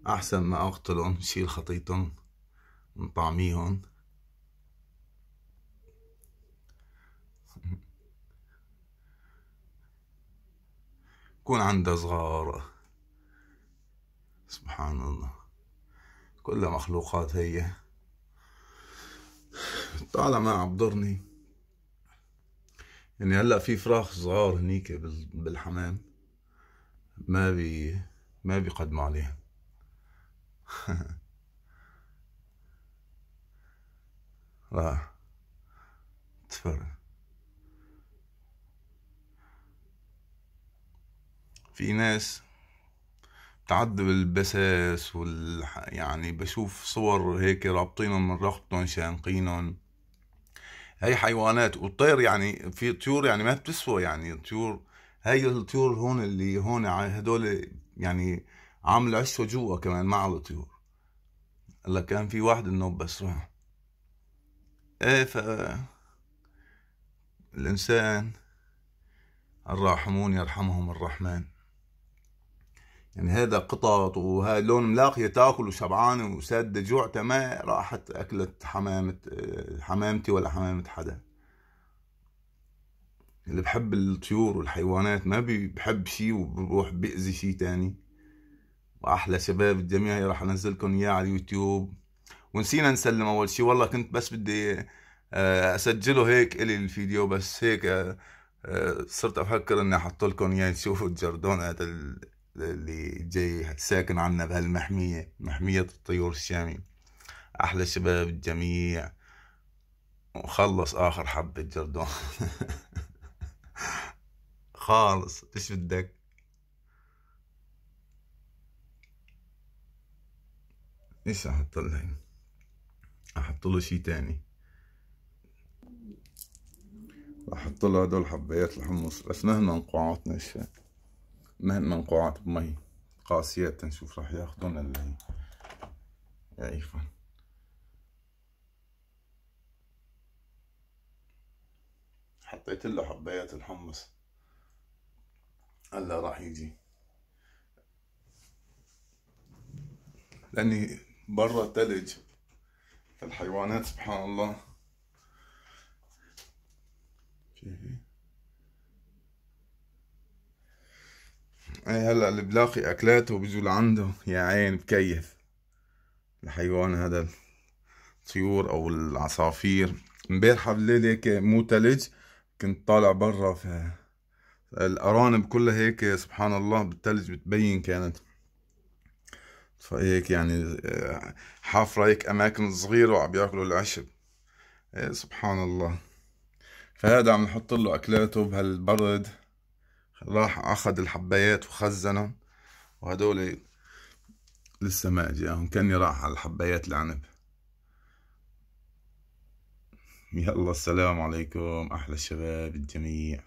أحسن ما أقتلهم شيل خطيتهم من طعميهم. يكون عندها صغار. سبحان الله، كلها مخلوقات هي. طالما عم بضرني يعني هلا في فراخ صغار هنيك بالحمام، ما بي ما بيقدموا عليها. راح تفرج. في ناس بتعذب البساس يعني بشوف صور هيك رابطينهم من رقبتهم شانقينهم. هي حيوانات والطير، يعني في طيور يعني ما بتسوى، يعني طيور. هي الطيور هون اللي هون هدول يعني عامل عشوا جوا كمان مع الطيور. هلا كان في واحد النوب بس راح. ايه الانسان الراحمون يرحمهم الرحمن. يعني هذا قطط وهاي لون ملاقية تاكل وشبعانة وسادة جوعتها، ما راحت اكلت حمامتي ولا حمامة حدا. اللي بحب الطيور والحيوانات ما بحب شي وبروح بأذي شي تاني. واحلى شباب الجميع راح انزلكم اياه على اليوتيوب. ونسينا نسلم اول شي، والله كنت بس بدي اسجله هيك الي الفيديو بس هيك. صرت افكر اني احط لكم اياه تشوفوا الجردون هذا اللي جاي ساكن عنا بهالمحمية، محمية الطيور الشامي. احلى شباب الجميع. وخلص اخر حبة جردون. خالص ايش بدك. ايش احط له؟ احط له شي تاني. احط له هدول حبايات الحمص بس مهما منقوعات ناشفة، مهما منقوعات بمي قاسيات، تنشوف راح ياخدون اللي يعيفون. حطيت له حبايات الحمص، هلا راح يجي لاني برا الثلج. فالحيوانات سبحان الله. اي هلا اللي بلاقي اكلاته بيجوا لعنده يا عين بكيف. الحيوان هذا الطيور او العصافير. امبارحة بالليل هيك مو تلج، كنت طالع برا فالارانب كلها هيك سبحان الله بالثلج بتبين كانت. فهيك يعني حافرة هيك اماكن صغيرة وعم بياكلوا العشب. إيه سبحان الله. فهذا عم نحط له اكلاته بهالبرد. راح اخذ الحبايات وخزنهم، وهدول لسه ما اجاهم، كاني راح على الحبايات العنب. يلا السلام عليكم احلى الشباب الجميع.